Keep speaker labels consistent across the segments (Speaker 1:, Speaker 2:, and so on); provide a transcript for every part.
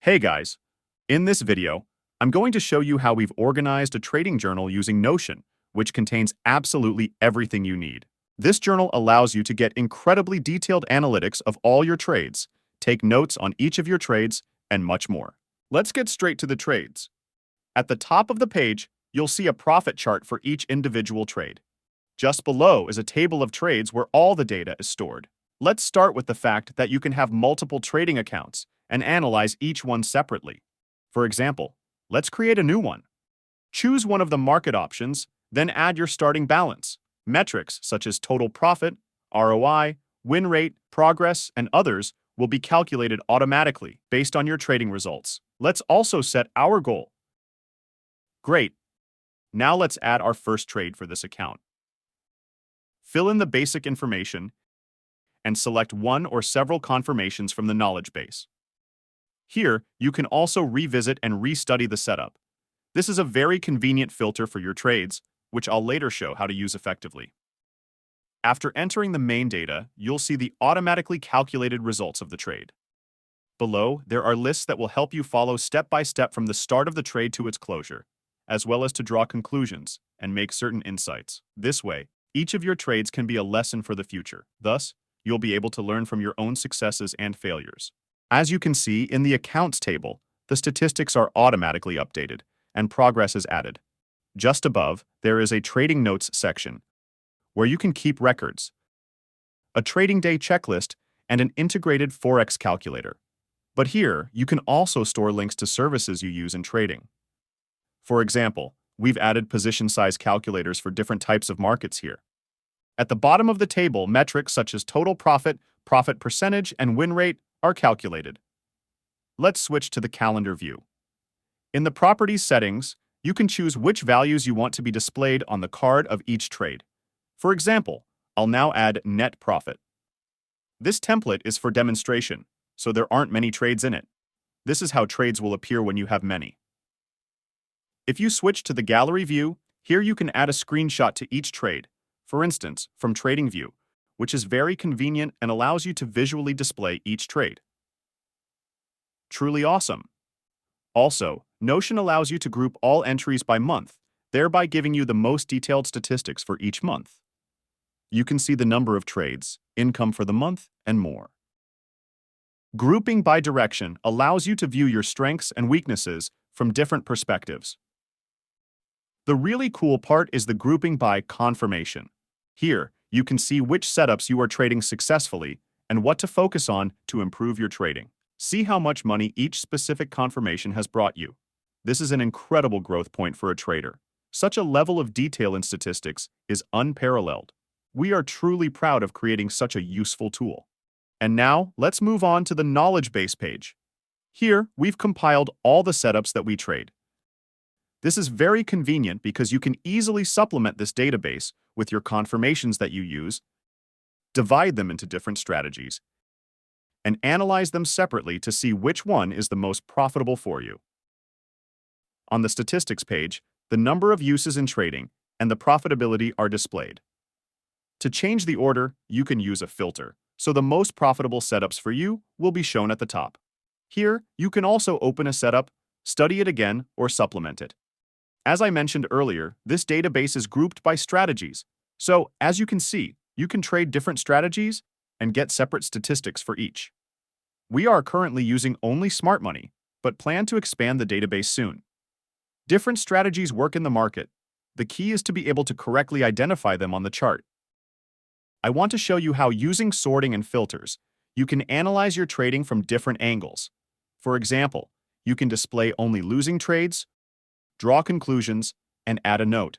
Speaker 1: Hey guys, in this video, I'm going to show you how we've organized a trading journal using Notion, which contains absolutely everything you need. This journal allows you to get incredibly detailed analytics of all your trades, take notes on each of your trades, and much more. Let's get straight to the trades. At the top of the page, you'll see a profit chart for each individual trade. Just below is a table of trades where all the data is stored. Let's start with the fact that you can have multiple trading accounts and analyze each one separately. For example, let's create a new one. Choose one of the market options, then add your starting balance. Metrics such as total profit, ROI, win rate, progress, and others will be calculated automatically based on your trading results. Let's also set our goal. Great. Now let's add our first trade for this account. Fill in the basic information and select one or several confirmations from the knowledge base. Here, you can also revisit and restudy the setup. This is a very convenient filter for your trades, which I'll later show how to use effectively. After entering the main data, you'll see the automatically calculated results of the trade. Below, there are lists that will help you follow step by step from the start of the trade to its closure, as well as to draw conclusions and make certain insights. This way, each of your trades can be a lesson for the future. Thus, you'll be able to learn from your own successes and failures. As you can see in the accounts table, the statistics are automatically updated and progress is added. Just above, there is a trading notes section where you can keep records, a trading day checklist, and an integrated forex calculator. But here, you can also store links to services you use in trading. For example, we've added position size calculators for different types of markets here. At the bottom of the table, metrics such as total profit, profit percentage, and win rate are calculated. Let's switch to the calendar view. In the Properties settings, you can choose which values you want to be displayed on the card of each trade. For example, I'll now add net profit. This template is for demonstration, so there aren't many trades in it. This is how trades will appear when you have many. If you switch to the gallery view, here you can add a screenshot to each trade, for instance, from TradingView, which is very convenient and allows you to visually display each trade. Truly awesome. Also, Notion allows you to group all entries by month, thereby giving you the most detailed statistics for each month. You can see the number of trades, income for the month, and more. Grouping by direction allows you to view your strengths and weaknesses from different perspectives. The really cool part is the grouping by confirmation. Here, you can see which setups you are trading successfully and what to focus on to improve your trading. See how much money each specific confirmation has brought you. This is an incredible growth point for a trader. Such a level of detail in statistics is unparalleled. We are truly proud of creating such a useful tool. And now, let's move on to the knowledge base page. Here, we've compiled all the setups that we trade. This is very convenient because you can easily supplement this database with your confirmations that you use, divide them into different strategies, and analyze them separately to see which one is the most profitable for you. On the statistics page, the number of uses in trading and the profitability are displayed. To change the order, you can use a filter, so the most profitable setups for you will be shown at the top. Here, you can also open a setup, study it again, or supplement it. As I mentioned earlier, this database is grouped by strategies, so as you can see, you can trade different strategies and get separate statistics for each. We are currently using only smart money, but plan to expand the database soon. Different strategies work in the market. The key is to be able to correctly identify them on the chart. I want to show you how using sorting and filters, you can analyze your trading from different angles. For example, you can display only losing trades, draw conclusions, and add a note.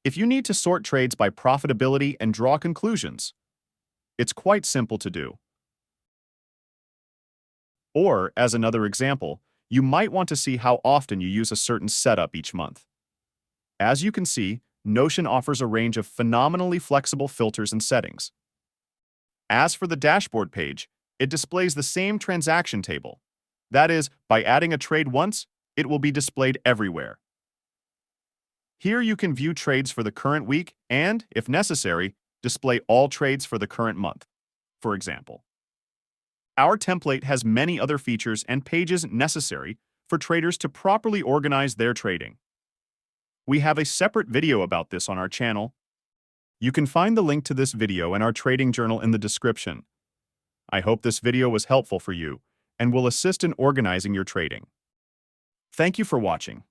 Speaker 1: If you need to sort trades by profitability and draw conclusions, it's quite simple to do. Or, as another example, you might want to see how often you use a certain setup each month. As you can see, Notion offers a range of phenomenally flexible filters and settings. As for the dashboard page, it displays the same transaction table. That is, by adding a trade once, it will be displayed everywhere. Here you can view trades for the current week and, if necessary, display all trades for the current month, for example. Our template has many other features and pages necessary for traders to properly organize their trading. We have a separate video about this on our channel. You can find the link to this video and our trading journal in the description. I hope this video was helpful for you and will assist in organizing your trading. Thank you for watching.